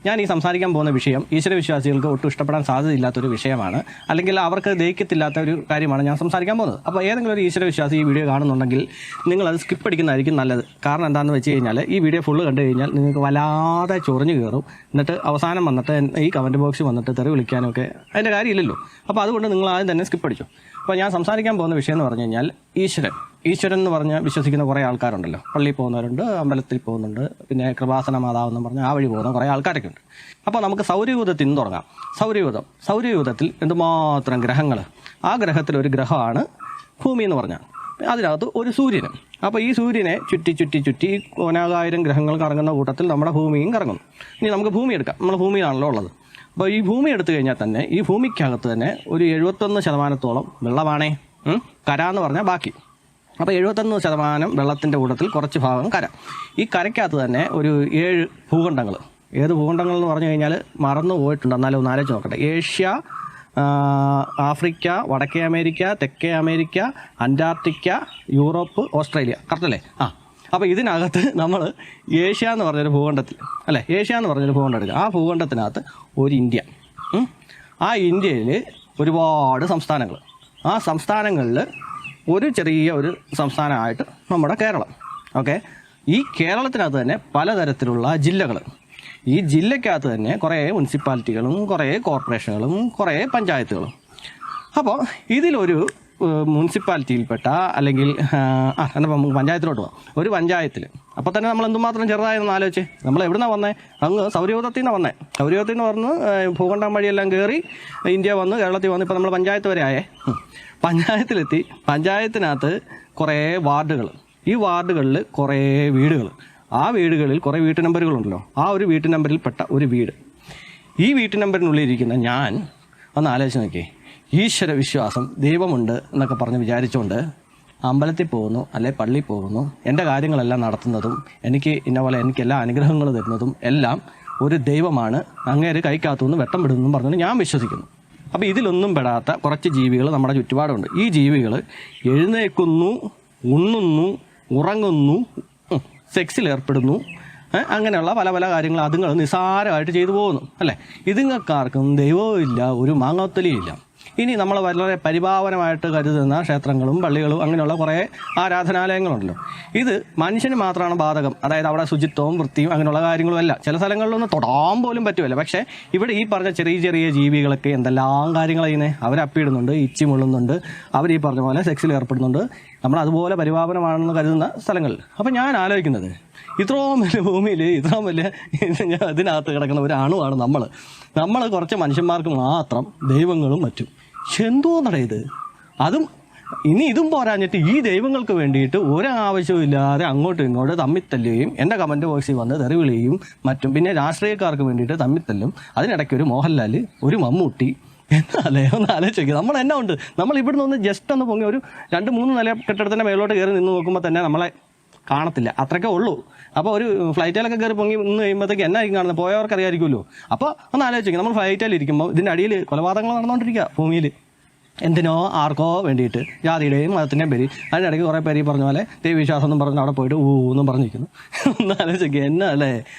ഞാൻ ഈ സംസാരിക്കാൻ പോകുന്ന വിഷയം ഈശ്വരവിശ്വാസികൾക്ക് ഒട്ടും ഇഷ്ടപ്പെടാൻ സാധ്യതയില്ലാത്തൊരു വിഷയമാണ്, അല്ലെങ്കിൽ അവർക്ക് ദഹിക്കത്തില്ലാത്ത ഒരു കാര്യമാണ് ഞാൻ സംസാരിക്കാൻ പോകുന്നത്. അപ്പോൾ ഏതെങ്കിലും ഒരു ഈശ്വരവിശ്വാസി ഈ വീഡിയോ കാണുന്നുണ്ടെങ്കിൽ നിങ്ങളത് സ്കിപ്പ് അടിക്കുന്നതായിരിക്കും നല്ലത്. കാരണം എന്താണെന്ന് വെച്ച് കഴിഞ്ഞാൽ ഈ വീഡിയോ ഫുള്ള് കണ്ടു കഴിഞ്ഞാൽ നിങ്ങൾക്ക് വല്ലാതെ ചൊറിഞ്ഞു കയറും. എന്നിട്ട് അവസാനം വന്നിട്ട് ഈ കമൻറ്റ് ബോക്സിൽ വന്നിട്ട് തെറി വിളിക്കാനൊക്കെ അതിൻ്റെ കാര്യമില്ലല്ലോ. അപ്പോൾ അതുകൊണ്ട് നിങ്ങൾ ആദ്യം തന്നെ സ്കിപ്പ് അടിച്ചു. അപ്പോൾ ഞാൻ സംസാരിക്കാൻ പോകുന്ന വിഷയം എന്ന് പറഞ്ഞു കഴിഞ്ഞാൽ ഈശ്വരൻ എന്ന് പറഞ്ഞ് വിശ്വസിക്കുന്ന കുറേ ആൾക്കാരുണ്ടല്ലോ. പള്ളിയിൽ പോകുന്നവരുണ്ട്, അമ്പലത്തിൽ പോകുന്നുണ്ട്, പിന്നെ കൃപാസന മാതാവെന്ന് പറഞ്ഞ് ആ വഴി പോകുന്ന കുറേ ആൾക്കാരൊക്കെ ഉണ്ട്. അപ്പോൾ നമുക്ക് സൗരയൂഥത്തിൽ നിന്ന് തുടങ്ങാം. സൗരയൂഥത്തിൽ എന്തുമാത്രം ഗ്രഹങ്ങൾ. ആ ഗ്രഹത്തിലൊരു ഗ്രഹമാണ് ഭൂമി എന്ന് പറഞ്ഞാൽ. അതിനകത്ത് ഒരു സൂര്യനും. അപ്പോൾ ഈ സൂര്യനെ ചുറ്റി കോനാകായിരം ഗ്രഹങ്ങൾ കറങ്ങുന്ന കൂട്ടത്തിൽ നമ്മുടെ ഭൂമിയും കറങ്ങുന്നു. ഇനി നമുക്ക് ഭൂമി എടുക്കാം. നമ്മൾ ഭൂമിയിലാണല്ലോ ഉള്ളത്. അപ്പോൾ ഈ ഭൂമി എടുത്തു കഴിഞ്ഞാൽ തന്നെ ഈ ഭൂമിക്കകത്ത് തന്നെ ഒരു 71% വെള്ളമാണേ, കര എന്ന് പറഞ്ഞാൽ ബാക്കി. അപ്പോൾ 71% വെള്ളത്തിൻ്റെ കൂട്ടത്തിൽ കുറച്ച് ഭാഗം കര. ഈ കരയ്ക്കകത്ത് തന്നെ ഒരു 7 ഭൂഖണ്ഡങ്ങൾ. ഏത് ഭൂഖണ്ഡങ്ങൾ എന്ന് പറഞ്ഞു കഴിഞ്ഞാൽ മറന്നു പോയിട്ടുണ്ട്, എന്നാലും ഒന്ന് ആലോചിച്ച് നോക്കട്ടെ. ഏഷ്യ, ആഫ്രിക്ക, വടക്കേ അമേരിക്ക, തെക്കേ അമേരിക്ക, അന്റാർട്ടിക്ക, യൂറോപ്പ്, ഓസ്ട്രേലിയ. കറക്റ്റല്ലേ? അപ്പോൾ ഇതിനകത്ത് നമ്മൾ ഏഷ്യ എന്ന് പറഞ്ഞൊരു ഭൂഖണ്ഡത്തിൽ ഏഷ്യ എന്ന് പറഞ്ഞൊരു ഭൂഖണ്ഡം എടുക്കുക. ആ ഭൂഖണ്ഡത്തിനകത്ത് ഒരു ഇന്ത്യ. ആ ഇന്ത്യയിൽ ഒരുപാട് സംസ്ഥാനങ്ങൾ. ആ സംസ്ഥാനങ്ങളിൽ ഒരു ചെറിയ ഒരു സംസ്ഥാനമായിട്ട് നമ്മുടെ കേരളം. ഓക്കെ, ഈ കേരളത്തിനകത്ത് തന്നെ പലതരത്തിലുള്ള ജില്ലകൾ. ഈ ജില്ലയ്ക്കകത്ത് തന്നെ കുറേ മുനിസിപ്പാലിറ്റികളും കുറേ കോർപ്പറേഷനുകളും കുറേ പഞ്ചായത്തുകളും. അപ്പോൾ ഇതിലൊരു മുനിസിപ്പാലിറ്റിയിൽപ്പെട്ട അല്ലെങ്കിൽ പഞ്ചായത്തിലോട്ട് പോകാം. ഒരു പഞ്ചായത്തിൽ അപ്പോൾ തന്നെ നമ്മൾ എന്തുമാത്രം ചെറുതായെന്ന് ആലോചിച്ച്, നമ്മൾ എവിടുന്നാണ് വന്നേ? അങ്ങ് സൗരയൂഥത്തിൽ നിന്നാണ് വന്നേ. സൗരയൂഥത്തിൽ നിന്ന് വന്ന് ഭൂഖണ്ഡം വഴിയെല്ലാം കയറി ഇന്ത്യ വന്ന് കേരളത്തിൽ വന്ന് ഇപ്പോൾ നമ്മൾ പഞ്ചായത്ത് വരെ ആയേ. പഞ്ചായത്തിലെത്തി. പഞ്ചായത്തിനകത്ത് കുറേ വാർഡുകൾ. ഈ വാർഡുകളിൽ കുറേ വീടുകൾ. ആ വീടുകളിൽ കുറേ വീട്ടു നമ്പറുകളുണ്ടല്ലോ. ആ ഒരു വീട്ടു നമ്പറിൽപ്പെട്ട ഒരു വീട്. ഈ വീട്ടു നമ്പറിനുള്ളിലിരിക്കുന്ന ഞാൻ ഒന്ന് ആലോചിച്ച് നോക്കിയേ. ഈശ്വര വിശ്വാസം, ദൈവമുണ്ട് എന്നൊക്കെ പറഞ്ഞ് വിചാരിച്ചുകൊണ്ട് അമ്പലത്തിൽ പോകുന്നു, അല്ലെ പള്ളിയിൽ പോകുന്നു, എൻ്റെ കാര്യങ്ങളെല്ലാം നടത്തുന്നതും എനിക്ക് പോലെ എനിക്ക് എല്ലാ അനുഗ്രഹങ്ങൾ തരുന്നതും എല്ലാം ഒരു ദൈവമാണ്, അങ്ങേര് കൈക്കാത്തുനിന്ന് വെട്ടം വിടുന്നു പറഞ്ഞുകൊണ്ട് ഞാൻ വിശ്വസിക്കുന്നു. അപ്പോൾ ഇതിലൊന്നും പെടാത്ത കുറച്ച് ജീവികൾ നമ്മുടെ ചുറ്റുപാടുണ്ട്. ഈ ജീവികൾ എഴുന്നേൽക്കുന്നു, ഉണ്ണുന്നു, ഉറങ്ങുന്നു, സെക്സിലേർപ്പെടുന്നു, അങ്ങനെയുള്ള പല പല കാര്യങ്ങൾ അതുങ്ങൾ നിസ്സാരമായിട്ട് ചെയ്തു പോകുന്നു അല്ലേ. ഇതുങ്ങൾക്കാർക്കും ദൈവവും ഇല്ല, ഒരു മാങ്ങാത്തൊലിയും ഇല്ല. ഇനി നമ്മൾ വളരെ പരിപാവനമായിട്ട് കരുതുന്ന ക്ഷേത്രങ്ങളും പള്ളികളും അങ്ങനെയുള്ള കുറേ ആരാധനാലയങ്ങളുണ്ടല്ലോ. ഇത് മനുഷ്യന് മാത്രമാണ് ബാധകം. അതായത് അവിടെ ശുചിത്വവും വൃത്തിയും അങ്ങനെയുള്ള കാര്യങ്ങളും അല്ല. ചില സ്ഥലങ്ങളിലൊന്നും തൊടാൻ പോലും പറ്റുമല്ലോ. പക്ഷേ ഇവിടെ ഈ പറഞ്ഞ ചെറിയ ചെറിയ ജീവികളൊക്കെ എന്തെല്ലാം കാര്യങ്ങൾ ചെയ്യുന്നത്. അവരപ്പിടുന്നുണ്ട്, ഇച്ചി മുള്ളുന്നുണ്ട്, അവർ ഈ പറഞ്ഞ പോലെ സെക്സിൽ ഏർപ്പെടുന്നുണ്ട്. നമ്മൾ അതുപോലെ പരിപാവനമാണെന്ന് കരുതുന്ന സ്ഥലങ്ങളിൽ. അപ്പം ഞാൻ ആലോചിക്കുന്നത്, ഇത്രയും വലിയ ഭൂമിയിൽ ഇത്രയും വലിയ ഇതിനകത്ത് കിടക്കുന്ന ഒരു അണുവാണ് നമ്മൾ കുറച്ച് മനുഷ്യന്മാർക്ക് മാത്രം ദൈവങ്ങളും മറ്റും. എന്തോന്നട ഇത്? ഇതും പോരാഞ്ഞിട്ട് ഈ ദൈവങ്ങൾക്ക് വേണ്ടിയിട്ട് ഒരാവശ്യവും ഇല്ലാതെ അങ്ങോട്ടും ഇങ്ങോട്ടും തമ്മിത്തല്ലുകയും എൻ്റെ കമൻറ്റ് ബോക്സിൽ വന്ന് തെറിവിളിയും മറ്റും, പിന്നെ രാഷ്ട്രീയക്കാർക്ക് വേണ്ടിയിട്ട് തമ്മിത്തല്ലും. അതിനിടയ്ക്ക് ഒരു മോഹൻലാൽ, ഒരു മമ്മൂട്ടി. എന്നാലേ ഒന്ന് ആലോചിക്കുക. നമ്മൾ എന്നാ ഉണ്ട്, നമ്മൾ ഇവിടുന്ന് ഒന്ന് ജസ്റ്റ് ഒന്ന് പൊങ്ങി ഒരു 2-3 നില കെട്ടിടത്തിൻ്റെ മേലോട്ട് കയറി നിന്ന് നോക്കുമ്പോൾ തന്നെ നമ്മളെ കാണത്തില്ല, അത്രയ്ക്കേ ഉള്ളൂ. അപ്പോൾ ഒരു ഫ്ലൈറ്റിലൊക്കെ കയറി പൊങ്ങി നിന്ന് കഴിയുമ്പോഴത്തേക്ക് എന്നായിരിക്കും കാണുന്നത്? പോയവർക്ക് അറിയാമായിരിക്കുമല്ലോ. അപ്പോൾ ഒന്ന് ആലോചിക്കുക, നമ്മൾ ഫ്ലൈറ്റിലിരിക്കുമ്പോൾ ഇതിൻ്റെ അടിയിൽ കൊലപാതകങ്ങൾ നടന്നുകൊണ്ടിരിക്കുക ഭൂമിയിൽ. എന്തിനോ ആർക്കോ വേണ്ടിയിട്ട്, ജാതിയുടെയും മതത്തിൻ്റെയും പേര്. അതിനിടയ്ക്ക് കുറേ പേര് പറഞ്ഞ പോലെ ദൈവവിശ്വാസം എന്നും പറഞ്ഞ് അവിടെ പോയിട്ട് ഊന്നും പറഞ്ഞിരിക്കുന്നു. ഒന്ന് ആലോചിക്കുക, എന്നാ അല്ലേ?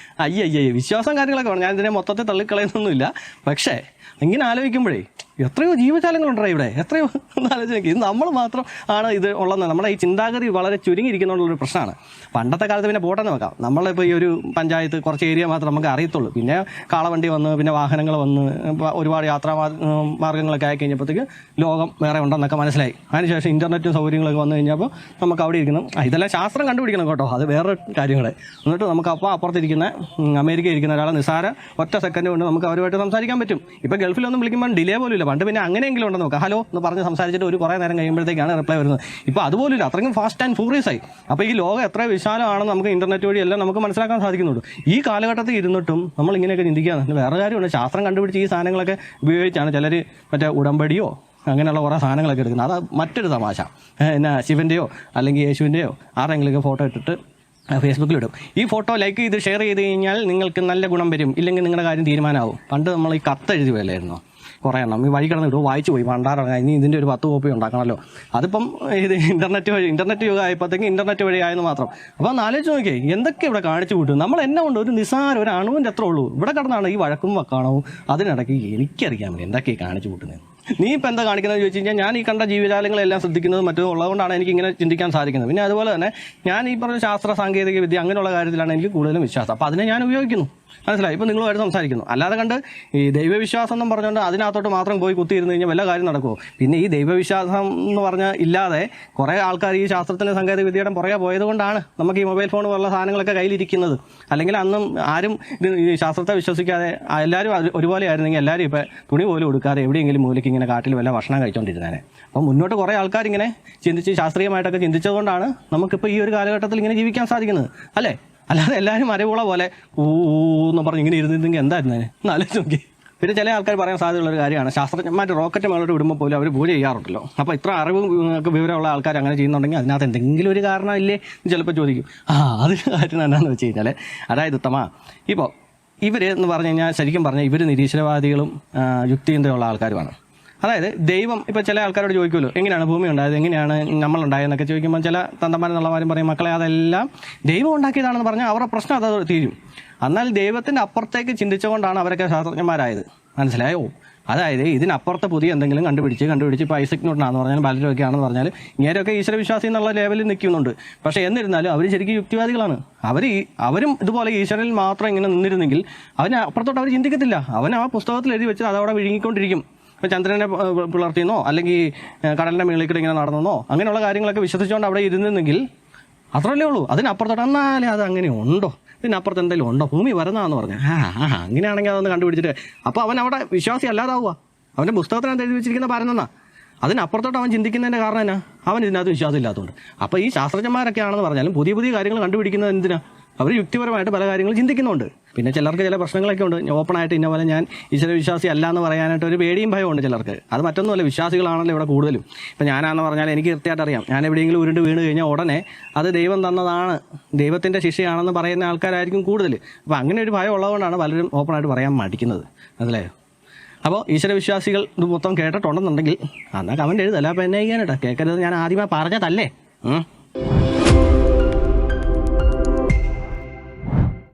അയ്യയ്യേ, വിശ്വാസം കാര്യങ്ങളൊക്കെ വേണം. ഞാൻ ഇതിനെ മൊത്തത്തിൽ തള്ളിക്കളയുന്നൊന്നുമില്ല. പക്ഷേ ഇങ്ങനെ ആലോചിക്കുമ്പോഴേ എത്രയോ ജീവജാലങ്ങളുണ്ടോ ഇവിടെ, എത്രയോ. ഒന്ന് ആലോചിക്കുക, ഇത് നമ്മൾ മാത്രം ആണ് ഇത് ഉള്ളതെന്ന്. നമ്മുടെ ഈ ചിന്താഗതി വളരെ ചുരുങ്ങിയിരിക്കുന്നുള്ളൊരു പ്രശ്നമാണ്. പണ്ടത്തെ കാലത്ത് പിന്നെ പോട്ടെന്ന് വെക്കാം. നമ്മളിപ്പോൾ ഈ ഒരു പഞ്ചായത്ത് കുറച്ച് ഏരിയ മാത്രം നമുക്ക് അറിയത്തുള്ളൂ. പിന്നെ കാളവണ്ടി വന്ന്, പിന്നെ വാഹനങ്ങൾ വന്ന്, ഒരുപാട് യാത്രാ മാർഗ്ഗങ്ങളൊക്കെ ആയി കഴിഞ്ഞപ്പോഴത്തേക്ക് ലോകം വേറെ ഉണ്ടെന്നൊക്കെ മനസ്സിലായി. അതിനുശേഷം ഇൻ്റർനെറ്റും സൗകര്യങ്ങളൊക്കെ വന്നു കഴിഞ്ഞപ്പോൾ നമുക്ക് അവിടെ ഇരിക്കണം. ഇതെല്ലാം ശാസ്ത്രം കണ്ടുപിടിക്കണം കേട്ടോ, അത് വേറെ കാര്യങ്ങൾ. എന്നിട്ട് നമുക്ക് അപ്പുറത്തിരിക്കുന്ന അമേരിക്കയിൽ ഇരിക്കുന്ന ഒരാളെ നിസ്സാര ഒറ്റ സെക്കൻഡ് കൊണ്ട് നമുക്ക് അവരുമായിട്ട് സംസാരിക്കാൻ പറ്റും. ഇപ്പോൾ ഗൾഫിലൊന്നും വിളിക്കുമ്പോൾ ഡിലേ പോലും ഇല്ല. പണ്ട് പിന്നെ അങ്ങനെയെങ്കിലും ഉണ്ടെന്ന് നോക്കാം, ഹലോ എന്ന് പറഞ്ഞ് സംസാരിച്ചിട്ട് ഒരു കുറേ നേരം കഴിയുമ്പോഴത്തേക്കാണ് റിപ്ലൈ വരുന്നത്. ഇപ്പോൾ അതുപോലും ഇല്ല, അത്രയും ഫാസ്റ്റ് ആൻഡ് ഫ്യൂറിയസ് ആയി. അപ്പോൾ ഈ ലോകം എത്ര വിശാലമാണെന്ന് നമുക്ക് ഇൻ്റർനെറ്റ് വഴിയെല്ലാം നമുക്ക് മനസ്സിലാക്കാൻ സാധിക്കുന്നുള്ളൂ. ഈ കാലഘട്ടത്തിൽ ഇരുന്നിട്ടും നമ്മൾ ഇങ്ങനെയൊക്കെ ചിന്തിക്കുക. വേറെ കാര്യമുണ്ട്, ശാസ്ത്രം കണ്ടുപിടിച്ച് ഈ സാധനങ്ങളൊക്കെ ഉപയോഗിച്ചാണ് ചിലർ മറ്റേ ഉടമ്പടിയോ അങ്ങനെയുള്ള കുറേ സാധനങ്ങളൊക്കെ എടുക്കുന്നത്. അത് മറ്റൊരു തമാശ. എന്നാ ശിവൻ്റെയോ അല്ലെങ്കിൽ യേശുവിൻ്റെയോ ആരെങ്കിലുമൊക്കെ ഫോട്ടോ ഇട്ടിട്ട് ഫേസ്ബുക്കിലിടും. ഈ ഫോട്ടോ ലൈക്ക് ചെയ്ത് ഷെയർ ചെയ്ത് കഴിഞ്ഞാൽ നിങ്ങൾക്ക് നല്ല ഗുണം വരും, ഇല്ലെങ്കിൽ നിങ്ങളുടെ കാര്യം തീരുമാനമാവും. പണ്ട് നമ്മൾ ഈ കത്ത് എഴുതി പോയല്ലായിരുന്നോ? കുറേ എണ്ണം ഈ വഴി കിടന്നിട്ട് വായിച്ചു പോയി പണ്ടാറങ്ങാൻ ഇനി ഇതിൻ്റെ ഒരു 10 കോപ്പി ഉണ്ടാക്കണമല്ലോ. അതിപ്പം ഇത് ഇൻ്റർനെറ്റ് യുഗം ആയപ്പോഴത്തേക്കും ഇൻ്റർനെറ്റ് വഴിയായെന്ന് മാത്രം. അപ്പോൾ ഒന്ന് ആലോചിച്ച് നോക്കിയേ എന്തൊക്കെ ഇവിടെ കാണിച്ചു കൂട്ടും. നമ്മൾ എന്നെ കൊണ്ട് ഒരു നിസ്സാരം ഒരു അണുവിൻ്റെ അത്ര ഉള്ളൂ. ഇവിടെ കിടന്നാണ് ഈ വഴക്കും വക്കാണവും അതിനിടയ്ക്ക് എനിക്കറിയാൻ പറ്റും എന്തൊക്കെയാണ് കാണിച്ചു കൂട്ടുന്നത്. നീ ഇപ്പം എന്താ കാണിക്കുന്നത് ചോദിച്ചു കഴിഞ്ഞാൽ ഞാൻ ഈ കണ്ട ജീവജാലങ്ങളെല്ലാം ശ്രദ്ധിക്കുന്നത് മറ്റും ഉള്ളതുകൊണ്ടാണ് എനിക്ക് ഇങ്ങനെ ചിന്തിക്കാൻ സാധിക്കുന്നത്. പിന്നെ അതുപോലെ തന്നെ ഞാൻ ഈ പറഞ്ഞ ശാസ്ത്ര സാങ്കേതിക വിദ്യ അങ്ങനെയുള്ള കാര്യത്തിലാണ് എനിക്ക് കൂടുതലും വിശ്വാസം. അപ്പോൾ അതിനെ ഞാൻ ഉപയോഗിക്കുന്നു. മനസ്സിലായി? ഇപ്പോൾ നിങ്ങളുമായിട്ട് സംസാരിക്കുന്നു. അല്ലാതെ കണ്ട് ഈ ദൈവവിശ്വാസം എന്നും പറഞ്ഞുകൊണ്ട് അതിനകത്തോട്ട് മാത്രം പോയി കുത്തിയിരുന്നു കഴിഞ്ഞാൽ വല്ല കാര്യം നടക്കുമോ? പിന്നെ ഈ ദൈവവിശ്വാസം എന്ന് പറഞ്ഞാൽ ഇല്ലാതെ കുറേ ആൾക്കാർ ഈ ശാസ്ത്രത്തിൻ്റെ സാങ്കേതിക വിദ്യയുടെ പുറകെ പോയത് കൊണ്ടാണ് നമുക്ക് ഈ മൊബൈൽ ഫോൺ പോലുള്ള സാധനങ്ങളൊക്കെ കയ്യിലിരിക്കുന്നത്. അല്ലെങ്കിൽ അന്നും ആരും ഈ ശാസ്ത്രത്തെ വിശ്വസിക്കാതെ എല്ലാവരും ഒരുപോലെ ആയിരുന്നെങ്കിൽ എല്ലാവരും ഇപ്പോൾ തുണി പോലും കൊടുക്കാതെ എവിടെയെങ്കിലും മൂലയ്ക്ക് ഇങ്ങനെ കാട്ടിൽ വല്ല ഭക്ഷണം കഴിച്ചുകൊണ്ടിരുന്നേനെ. അപ്പം മുന്നോട്ട് കുറേ ആൾക്കാരിങ്ങനെ ചിന്തിച്ച് ശാസ്ത്രീയമായിട്ടൊക്കെ ചിന്തിച്ചതുകൊണ്ടാണ് നമുക്കിപ്പോൾ ഈ ഒരു കാലഘട്ടത്തിൽ ഇങ്ങനെ ജീവിക്കാൻ സാധിക്കുന്നത്, അല്ലേ? അല്ലാതെ എല്ലാവരും അരവുള പോലെ എന്ന് പറഞ്ഞ് ഇങ്ങനെ ഇരുന്നിരുന്നെങ്കിൽ എന്തായിരുന്നു ഒന്ന് ആലോചിച്ച് നോക്കി. പിന്നെ ചില ആൾക്കാർ പറയാൻ സാധ്യതയുള്ളൊരു കാര്യമാണ് ശാസ്ത്രജ്ഞന്മാർ റോക്കറ്റ് മേളോട്ട് വിടുമ്പോൾ പോലും അവർ പൂജ ചെയ്യാറുണ്ടല്ലോ. അപ്പോൾ ഇത്ര അറിവും വിവരമുള്ള ആൾക്കാർ അങ്ങനെ ചെയ്യുന്നുണ്ടെങ്കിൽ അതിനകത്ത് എന്തെങ്കിലും ഒരു കാരണം ഇല്ലേ എന്ന് ചിലപ്പോൾ ചോദിക്കും. അതിന് കാര്യം എന്താണെന്ന് വെച്ച് കഴിഞ്ഞാൽ അതായത് ഉത്തമ ഇപ്പോൾ ഇവർ എന്ന് പറഞ്ഞു കഴിഞ്ഞാൽ ശരിക്കും പറഞ്ഞാൽ ഇവർ നിരീശ്വരവാദികളും യുക്തിചിന്തയുള്ള ആൾക്കാരുമാണ്. അതായത് ദൈവം ഇപ്പോൾ ചില ആൾക്കാരോട് ചോദിക്കുമല്ലോ എങ്ങനെയാണ് ഭൂമി ഉണ്ടായത്, എങ്ങനെയാണ് നമ്മളുണ്ടായതെന്നൊക്കെ ചോദിക്കുമ്പോൾ ചില തന്തമാരെന്നുള്ളവരും പറയും മക്കളെ അതെല്ലാം ദൈവം ഉണ്ടാക്കിയതാണെന്ന് പറഞ്ഞാൽ അവരുടെ പ്രശ്നം അത് തീരും. എന്നാൽ ദൈവത്തിൻ്റെ അപ്പുറത്തേക്ക് ചിന്തിച്ചുകൊണ്ടാണ് അവരൊക്കെ ശാസ്ത്രജ്ഞന്മാരായത്. മനസ്സിലായോ? അതായത് ഇതിനപ്പുറത്തെ പുതിയ എന്തെങ്കിലും കണ്ടുപിടിച്ച് ഇപ്പോൾ ഐസക് ന്യൂട്ടനാണെന്ന് പറഞ്ഞാൽ പലരൊക്കെ ആണെന്ന് പറഞ്ഞാൽ ഇങ്ങനെയൊക്കെ ഈശ്വരവിശ്വാസി എന്നുള്ള ലെവലിൽ നിൽക്കുന്നുണ്ട്. പക്ഷേ എന്നിരുന്നാലും അവർ ശരിക്കും യുക്തിവാദികളാണ്. അവരും ഇതുപോലെ ഈശ്വരനിൽ മാത്രം ഇങ്ങനെ നിന്നിരുന്നെങ്കിൽ അവന് അപ്പുറത്തോട്ട് അവർ ചിന്തിക്കത്തില്ല. അവൻ ആ പുസ്തകത്തിൽ എഴുതി വെച്ച് അതവിടെ വിഴുങ്ങിക്കൊണ്ടിരിക്കും. ഇപ്പോൾ ചന്ദ്രനെ പിളർത്തിയെന്നോ അല്ലെങ്കിൽ കടലിൻ്റെ മുകളിൽ ഇങ്ങനെ നടന്നെന്നോ അങ്ങനെയുള്ള കാര്യങ്ങളൊക്കെ വിശ്വസിച്ചുകൊണ്ട് അവിടെ ഇരുന്നെങ്കിൽ അത്രയല്ലേ ഉള്ളൂ. അതിനപ്പുറത്തോട്ട് എന്നാലേ അത് അങ്ങനെ ഉണ്ടോ, ഇതിനപ്പുറത്ത് എന്തെങ്കിലും ഉണ്ടോ, ഭൂമി വരുന്നതാന്ന് പറഞ്ഞാൽ അങ്ങനെയാണെങ്കിൽ അതൊന്ന് കണ്ടുപിടിച്ചിട്ട് അപ്പോൾ അവൻ അവിടെ വിശ്വാസി അല്ലാതാവുക. അവൻ്റെ പുസ്തകത്തിനകത്ത് എഴുതി വെച്ചിരിക്കുന്ന പരന്നെന്നാ. അതിനപ്പുറത്തോട്ട് അവൻ ചിന്തിക്കുന്നതിൻ്റെ കാരണം എന്നാ? അവൻ ഇതിനകത്ത് വിശ്വാസം ഇല്ലാത്തതുകൊണ്ട്. അപ്പോൾ ഈ ശാസ്ത്രജ്ഞന്മാരൊക്കെ ആണെന്ന് പറഞ്ഞാലും പുതിയ പുതിയ കാര്യങ്ങൾ കണ്ടുപിടിക്കുന്നത് എന്തിനാ? അവർ യുക്തിപരമായിട്ട് പല കാര്യങ്ങളും ചിന്തിക്കുന്നുണ്ട്. പിന്നെ ചിലർക്ക് ചില പ്രശ്നങ്ങളൊക്കെ ഉണ്ട്. ഓപ്പണായിട്ട് ഇന്ന പോലെ ഞാൻ ഈശ്വരവിശ്വാസി അല്ല എന്ന് പറയാനായിട്ട് ഒരു പേടിയും ഭയമുണ്ട് ചിലർക്ക്. അത് മറ്റൊന്നുമല്ല, വിശ്വാസികളാണല്ലോ ഇവിടെ കൂടുതലും. ഇപ്പം ഞാനാണെന്ന് പറഞ്ഞാൽ എനിക്ക് കൃത്യമായിട്ട് അറിയാം, ഞാൻ എവിടെയെങ്കിലും ഉരുണ്ട് വീണ് കഴിഞ്ഞാൽ ഉടനെ അത് ദൈവം തന്നതാണ്, ദൈവത്തിൻ്റെ ശിക്ഷയാണെന്ന് പറയുന്ന ആൾക്കാരായിരിക്കും കൂടുതൽ. അപ്പോൾ അങ്ങനെ ഒരു ഭയം ഉള്ളതുകൊണ്ടാണ് പലരും ഓപ്പണായിട്ട് പറയാൻ മടിക്കുന്നത്. അതല്ലേ? അപ്പോൾ ഈശ്വരവിശ്വാസികൾ ഇത് മൊത്തം കേട്ടിട്ടുണ്ടെന്നുണ്ടെങ്കിൽ എന്നാൽ കമൻറ്റ് എഴുതല്ല. അപ്പോൾ എന്നെ ചെയ്യാനായിട്ടാ കേൾക്കരുത് ഞാൻ ആദ്യമേ പറഞ്ഞതല്ലേ.